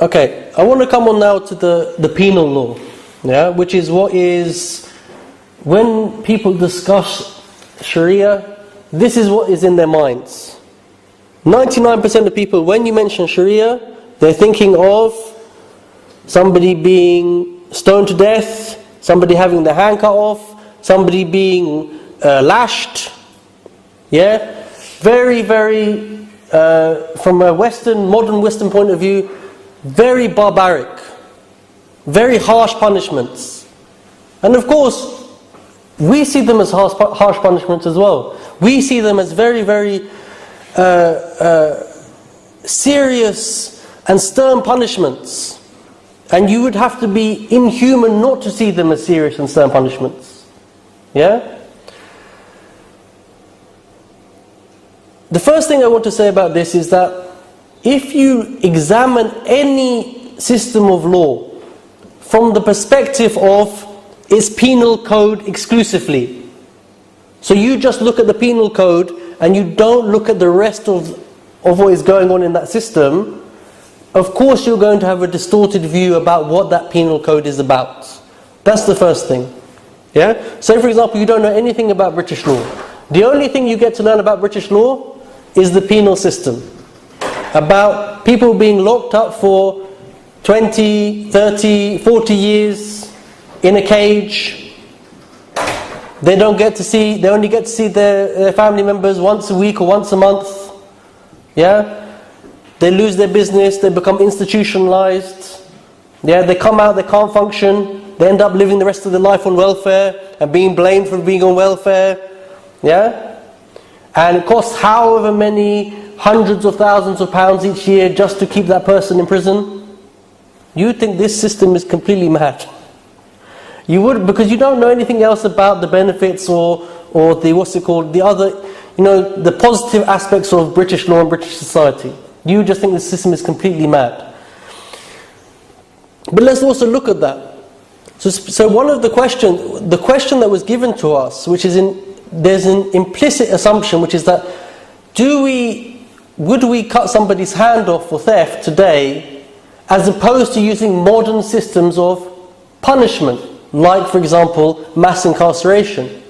Okay, I want to come on now to the penal law, yeah, which is when people discuss Sharia, this is what is in their minds. 99% of people, when you mention Sharia, they're thinking of somebody being stoned to death, somebody having their hand cut off, somebody being lashed. Yeah, very, very, from a modern Western point of view, very barbaric, very harsh punishments. And of course, we see them as harsh punishments as well. We see them as very, very serious and stern punishments. And you would have to be inhuman not to see them as serious and stern punishments. Yeah? The first thing I want to say about this is that if you examine any system of law from the perspective of its penal code exclusively, so you just look at the penal code and you don't look at the rest of what is going on in that system, of course you're going to have a distorted view about what that penal code is about. That's the first thing. Yeah? So for example, you don't know anything about British law. The only thing you get to learn about British law is the penal system. About people being locked up for 20, 30, 40 years in a cage. They only get to see their family members once a week or once a month. Yeah? They lose their business, they become institutionalized. Yeah, they come out, they can't function, they end up living the rest of their life on welfare and being blamed for being on welfare. Yeah? And it costs however many hundreds of thousands of pounds each year just to keep that person in prison. You think this system is completely mad. You would, because you don't know anything else about the benefits or the other, the positive aspects of British law and British society. You just think the system is completely mad. But let's also look at that. So one of the question that was given to us, there's an implicit assumption, which is that would we cut somebody's hand off for theft today, as opposed to using modern systems of punishment, like for example mass incarceration?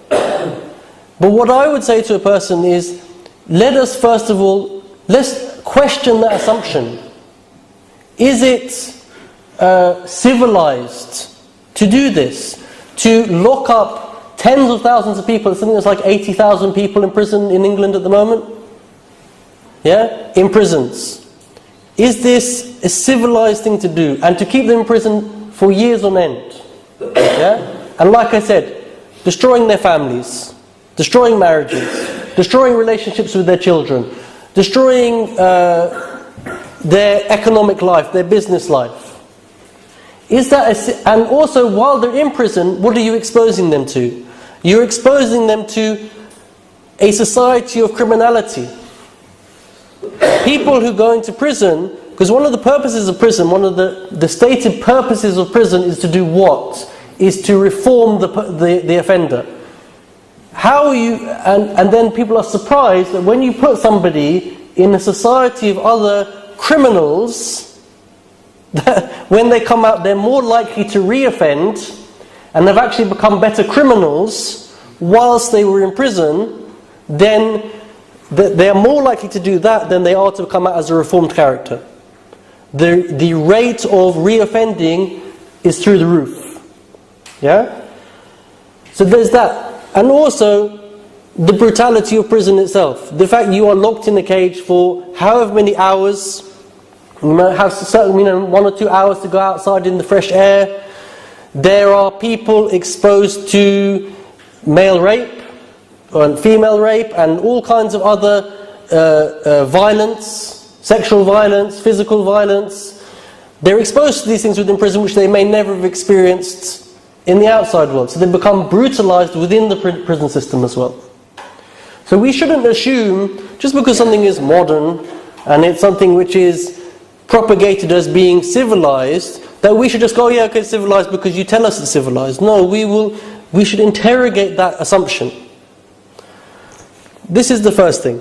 But what I would say to a person is, let's question that assumption. Is it civilized to do this? To lock up tens of thousands of people, something that's like 80,000 people in prison in England at the moment? Yeah? In prisons. Is this a civilized thing to do? And to keep them in prison for years on end? Yeah? And like I said, destroying their families, destroying marriages, destroying relationships with their children, destroying their economic life, their business life. And also, while they're in prison, what are you exposing them to? You're exposing them to a society of criminality. People who go into prison, because one of the purposes of prison, one of the stated purposes of prison is to do what? Is to reform the offender. How are you, and then people are surprised that when you put somebody in a society of other criminals, that when they come out they're more likely to re-offend, and they've actually become better criminals whilst they were in prison, then they are more likely to do that than they are to come out as a reformed character. The rate of re-offending is through the roof. Yeah? So there's that. And also, the brutality of prison itself. The fact you are locked in a cage for however many hours, you might have certain, 1 or 2 hours to go outside in the fresh air. There are people exposed to male rape, and female rape, and all kinds of other violence, sexual violence, physical violence. They're exposed to these things within prison which they may never have experienced in the outside world. So they become brutalized within the prison system as well. So we shouldn't assume, just because something is modern and it's something which is propagated as being civilized, that we should just go, yeah, okay, it's civilized because you tell us it's civilized. No, we should interrogate that assumption. This is the first thing.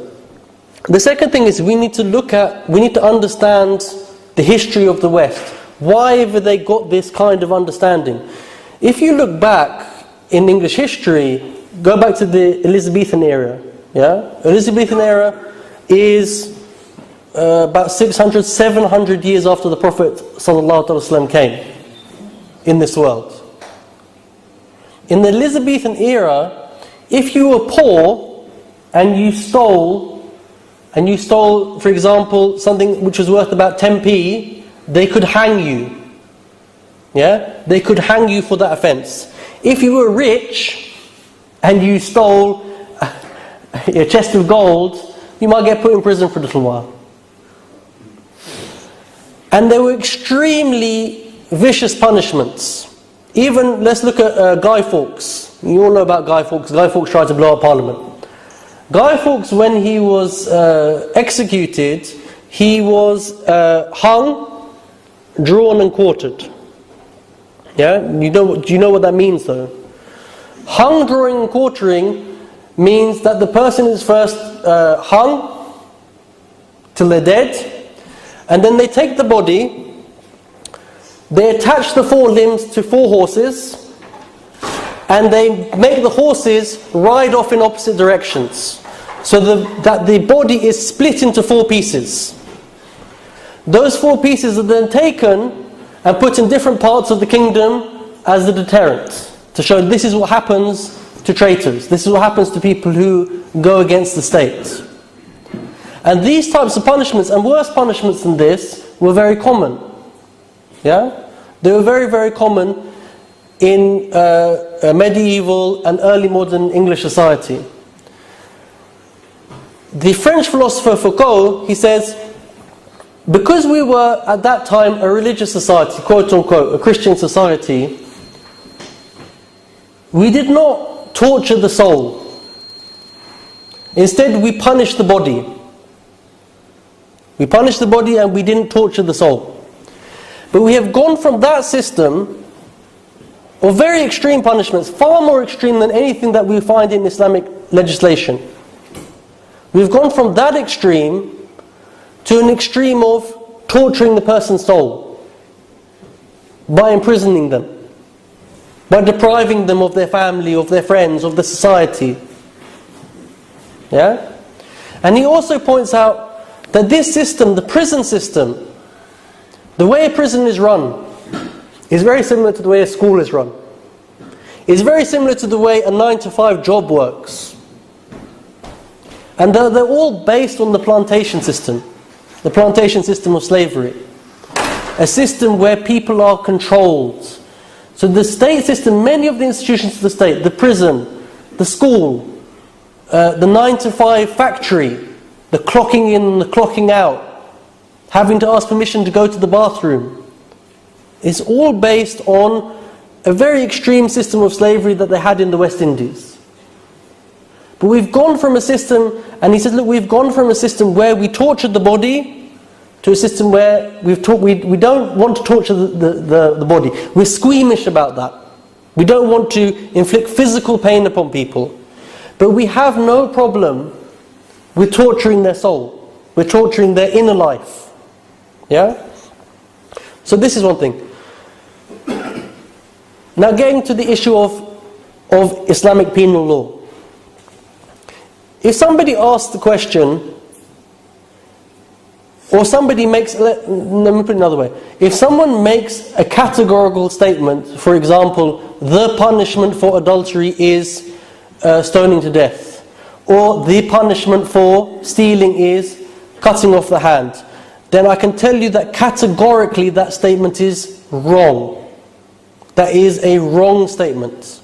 The second thing is we need to understand the history of the West. Why have they got this kind of understanding? If you look back in English history, go back to the Elizabethan era. Yeah, Elizabethan era is about 600, 700 years after the Prophet ﷺ came in this world. In the Elizabethan era, if you were poor and you stole, for example, something which was worth about 10p, they could hang you. Yeah, they could hang you for that offence. If you were rich and you stole a chest of gold, you might get put in prison for a little while. And there were extremely vicious punishments. Even, let's look at Guy Fawkes. You all know about Guy Fawkes. Guy Fawkes tried to blow up Parliament. Guy Fawkes, when he was executed, he was hung, drawn and quartered. Yeah, do you know what that means though? Hung, drawing and quartering means that the person is first hung till they're dead, and then they take the body, they attach the four limbs to four horses, and they make the horses ride off in opposite directions, so that the body is split into four pieces. Those four pieces are then taken and put in different parts of the kingdom as a deterrent, to show this is what happens to traitors, this is what happens to people who go against the state. And these types of punishments, and worse punishments than this, were very common. Yeah? They were very, very common in medieval and early modern English society. The French philosopher Foucault, he says, because we were at that time a religious society, quote unquote, a Christian society, we did not torture the soul. Instead, we punished the body. We punished the body and we didn't torture the soul. But we have gone from that system of very extreme punishments, far more extreme than anything that we find in Islamic legislation. We've gone from that extreme to an extreme of torturing the person's soul by imprisoning them, by depriving them of their family, of their friends, of the society. Yeah? And he also points out that this system, the prison system, the way a prison is run, is very similar to the way a school is run. It's very similar to the way a 9-to-5 job works. And they're all based on the plantation system of slavery. A system where people are controlled. So the state system, many of the institutions of the state, the prison, the school, the 9-to-5 factory, the clocking in and the clocking out, having to ask permission to go to the bathroom, is all based on a very extreme system of slavery that they had in the West Indies. But we've gone from a system, and he says, look, we've gone from a system where we tortured the body to a system where we don't want to torture the body. We're squeamish about that. We don't want to inflict physical pain upon people. But we have no problem with torturing their soul. We're torturing their inner life. Yeah? So this is one thing. Now getting to the issue of Islamic penal law. If somebody asks the question, or somebody makes, let me put it another way. If someone makes a categorical statement, for example, the punishment for adultery is stoning to death, or the punishment for stealing is cutting off the hand, then I can tell you that categorically that statement is wrong. That is a wrong statement.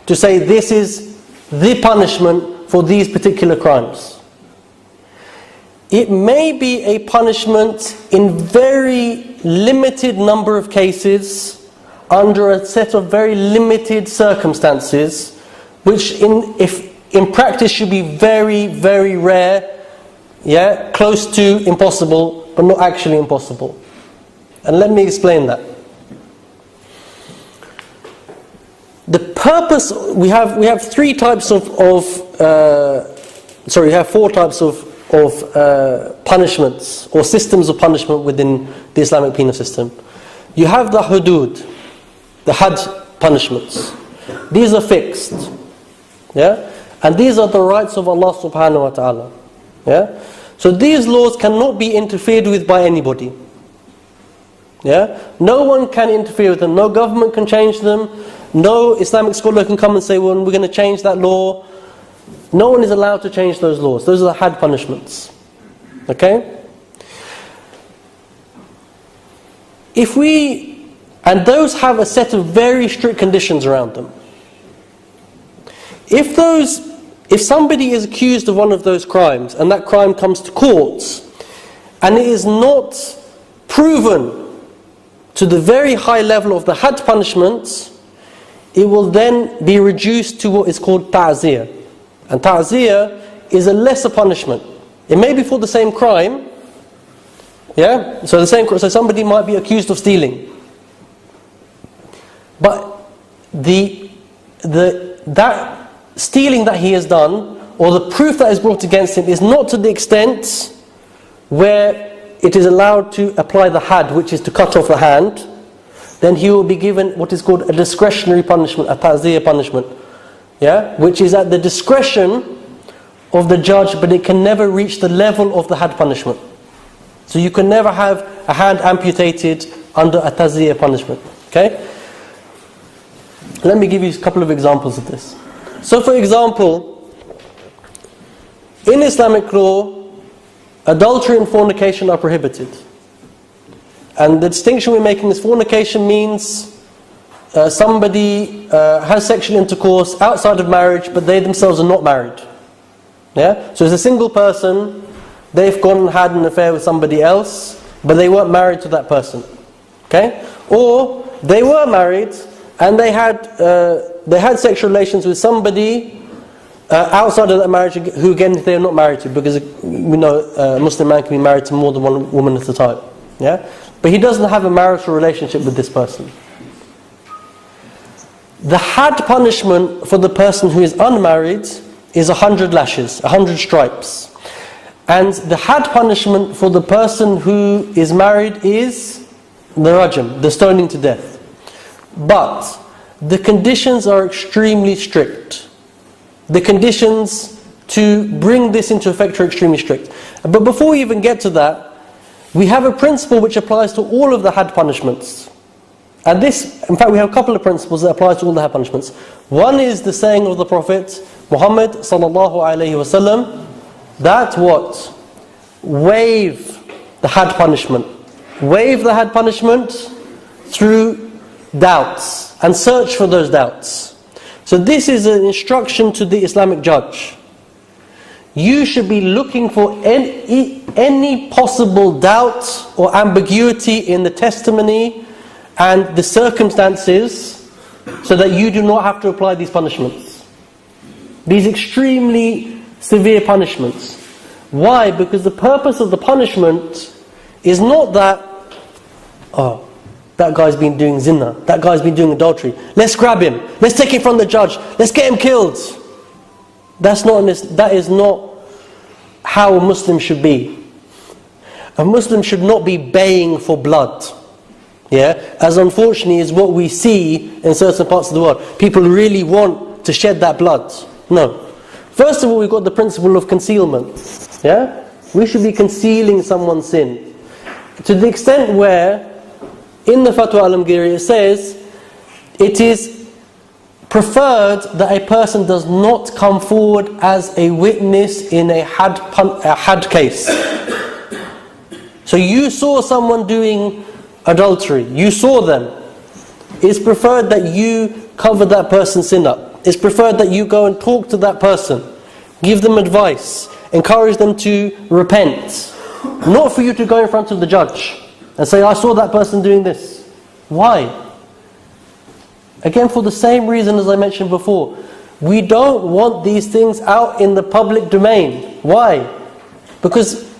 To say this is the punishment for these particular crimes. It may be a punishment in very limited number of cases, under a set of very limited circumstances, which in practice should be very, very rare, yeah, close to impossible, but not actually impossible. And let me explain that. The purpose, we have four types of punishments or systems of punishment within the Islamic penal system. You have the hudud, the had punishments. These are fixed. Yeah? And these are the rights of Allah subhanahu wa ta'ala. Yeah? So these laws cannot be interfered with by anybody. Yeah? No one can interfere with them. No government can change them. No Islamic scholar can come and say, well, we're going to change that law. No one is allowed to change those laws. Those are the had punishments. Okay? And those have a set of very strict conditions around them. If somebody is accused of one of those crimes, and that crime comes to court, and it is not proven to the very high level of the had punishment, it will then be reduced to what is called ta'zir. And ta'zir is a lesser punishment. It may be for the same crime. Yeah? So somebody might be accused of stealing. But that stealing that he has done, or the proof that is brought against him, is not to the extent where it is allowed to apply the had, which is to cut off the hand. Then he will be given what is called a discretionary punishment, a ta'zir punishment. Yeah? Which is at the discretion of the judge, but it can never reach the level of the had punishment. So you can never have a hand amputated under a ta'zir punishment. Okay? Let me give you a couple of examples of this. So for example, in Islamic law, adultery and fornication are prohibited. And the distinction we're making is fornication means somebody has sexual intercourse outside of marriage, but they themselves are not married. Yeah? So it's a single person, they've gone and had an affair with somebody else, but they weren't married to that person. Okay? Or they were married and they had sexual relations with somebody outside of that marriage, who again they are not married to, because we know a Muslim man can be married to more than one woman at a time. Yeah? But he doesn't have a marital relationship with this person. The had punishment for the person who is unmarried is 100 lashes, 100 stripes. And the had punishment for the person who is married is the rajam, the stoning to death. But the conditions are extremely strict. The conditions to bring this into effect are extremely strict. But before we even get to that, we have a principle which applies to all of the had punishments. And this, in fact, we have a couple of principles that apply to all the had punishments. One is the saying of the Prophet Muhammad sallallahu alaihi wasallam, that what? Waive the had punishment. Waive the had punishment through doubts, and search for those doubts. So this is an instruction to the Islamic judge. You should be looking for any possible doubt or ambiguity in the testimony and the circumstances, so that you do not have to apply these punishments. These extremely severe punishments. Why? Because the purpose of the punishment is not that, oh, that guy's been doing zina, that guy's been doing adultery, let's grab him, let's take him from the judge, let's get him killed. That is not how a Muslim should be. A Muslim should not be baying for blood. Yeah? As unfortunately is what we see in certain parts of the world. People really want to shed that blood. No. First of all, we've got the principle of concealment. Yeah? We should be concealing someone's sin. To the extent where, in the Fatwa al-Amgiri, it says, it is preferred that a person does not come forward as a witness in a had case. So you saw someone doing adultery, you saw them. It's preferred that you cover that person's sin up. It's preferred that you go and talk to that person, give them advice, encourage them to repent. Not for you to go in front of the judge and say, I saw that person doing this. Why? Again, for the same reason as I mentioned before. We don't want these things out in the public domain. Why? Because,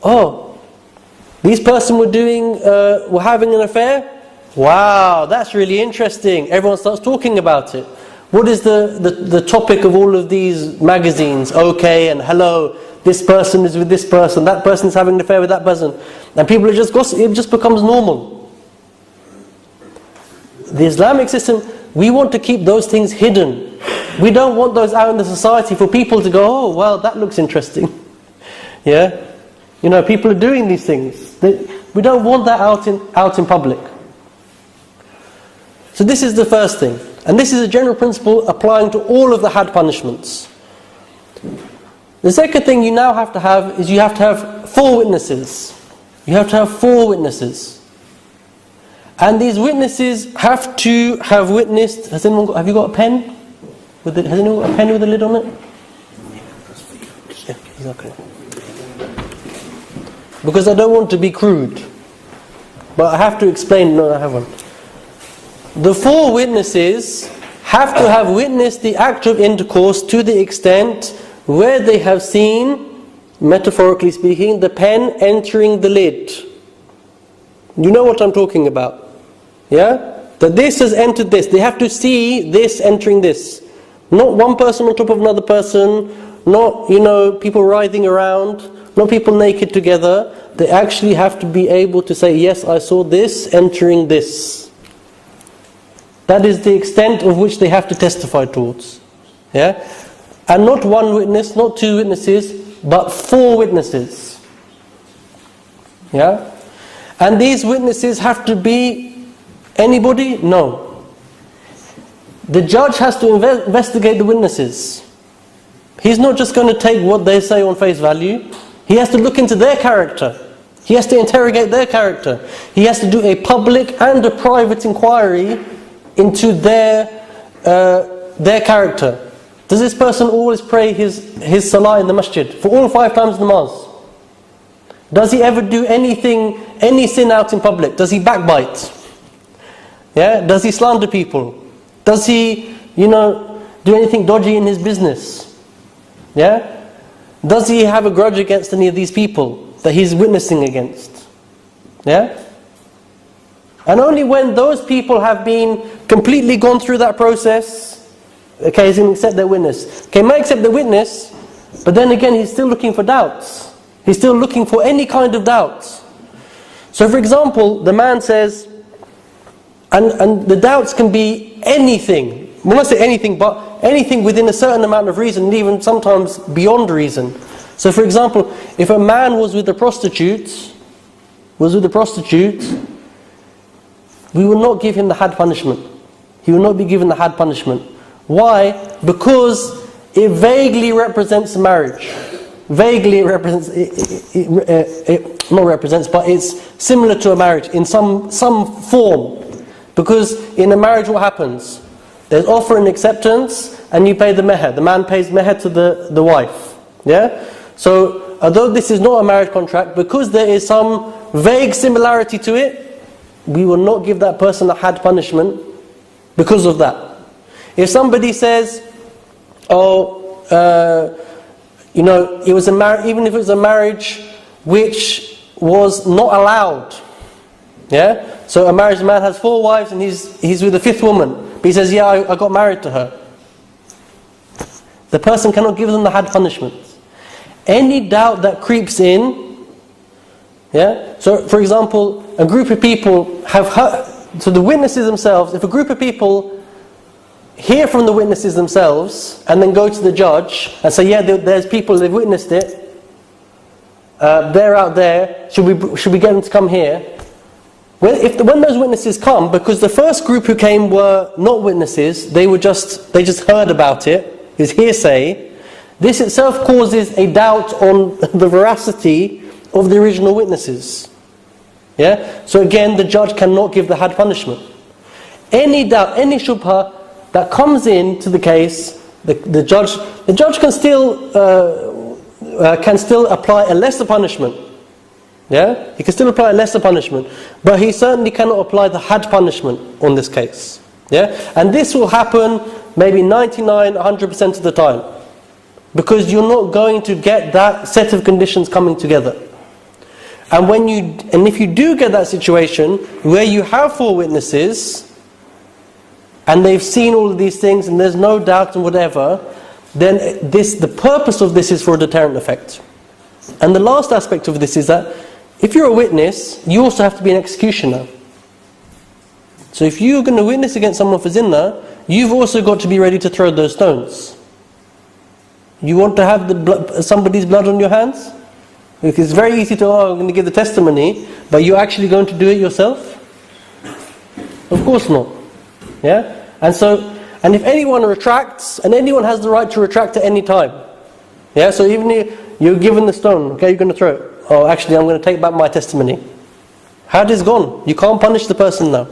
oh, this person were having an affair? Wow, that's really interesting. Everyone starts talking about it. What is the topic of all of these magazines? Okay and hello, this person is with this person, that person is having an affair with that person. And people are just gossiping, it just becomes normal. The Islamic system, we want to keep those things hidden. We don't want those out in the society for people to go, oh, well, that looks interesting. Yeah? You know, people are doing these things. We don't want that out in public. So this is the first thing. And this is a general principle applying to all of the had punishments. The second thing you now have to have is you have to have 4 witnesses. You have to have 4 witnesses. And these witnesses have to have witnessed... have you got a pen? Has anyone got a pen with a lid on it? Yeah, exactly. Because I don't want to be crude. But I have to explain, no I haven't. The 4 witnesses have to have witnessed the act of intercourse to the extent where they have seen, metaphorically speaking, the pen entering the lid. You know what I'm talking about? Yeah? That this has entered this. They have to see this entering this. Not one person on top of another person, not, people writhing around, not people naked together. They actually have to be able to say, yes, I saw this entering this. That is the extent of which they have to testify towards. Yeah? And not one witness, not 2 witnesses, but 4 witnesses. Yeah? And these witnesses have to be anybody? No. The judge has to investigate the witnesses. He's not just going to take what they say on face value. He has to look into their character. He has to interrogate their character. He has to do a public and a private inquiry into their character. Does this person always pray his salah in the masjid for all 5 times namaz? Does he ever do any sin out in public? Does he backbite? Yeah? Does he slander people? Does he, do anything dodgy in his business? Yeah? Does he have a grudge against any of these people that he's witnessing against? Yeah? And only when those people have been completely gone through that process, okay, he's going to accept their witness. Okay, may accept the witness, but then again he's still looking for doubts. He's still looking for any kind of doubts. So for example, the man says, and the doubts can be anything. When I say anything, but anything within a certain amount of reason, and even sometimes beyond reason. So for example, if a man was with a prostitute, we will not give him the had punishment. He will not be given the had punishment. Why? Because it vaguely represents marriage. Vaguely it represents, not represents, but it's similar to a marriage in some form. Because in a marriage what happens? There's offer and acceptance, and you pay the meher. The man pays meher to the wife. Yeah? So, although this is not a marriage contract, because there is some vague similarity to it, we will not give that person a had punishment because of that. If somebody says, it was even if it was a marriage which was not allowed. Yeah? So a married man has 4 wives and he's with the 5th woman. But he says, yeah, I got married to her. The person cannot give them the had punishment. Any doubt that creeps in, yeah? So for example, a group of people have heard, so the witnesses themselves, if a group of people hear from the witnesses themselves and then go to the judge and say, yeah, there's people, they've witnessed it, they're out there, should we get them to come here? When those witnesses come, because the first group who came were not witnesses, they just heard about it, it's hearsay, this itself causes a doubt on the veracity of the original witnesses. Yeah? So again, the judge cannot give the had punishment. Any doubt, any shubha that comes into the case, the judge can still apply a lesser punishment. Yeah? He can still apply a lesser punishment, but he certainly cannot apply the had punishment on this case. Yeah? And this will happen maybe 99-100% of the time, because you're not going to get that set of conditions coming together. And if you do get that situation where you have 4 witnesses and they've seen all of these things, and there's no doubt and whatever, then the purpose of this is for a deterrent effect. And the last aspect of this is that if you're a witness, you also have to be an executioner. So if you're going to witness against someone for zina, you've also got to be ready to throw those stones. You want to have somebody's blood on your hands? Because it's very easy to, I'm going to give the testimony, but you're actually going to do it yourself? Of course not. Yeah? And if anyone retracts, and anyone has the right to retract at any time. Yeah? So even if you're given the stone, okay, you're going to throw it. Oh, actually I'm going to take back my testimony. Had is gone. You can't punish the person now.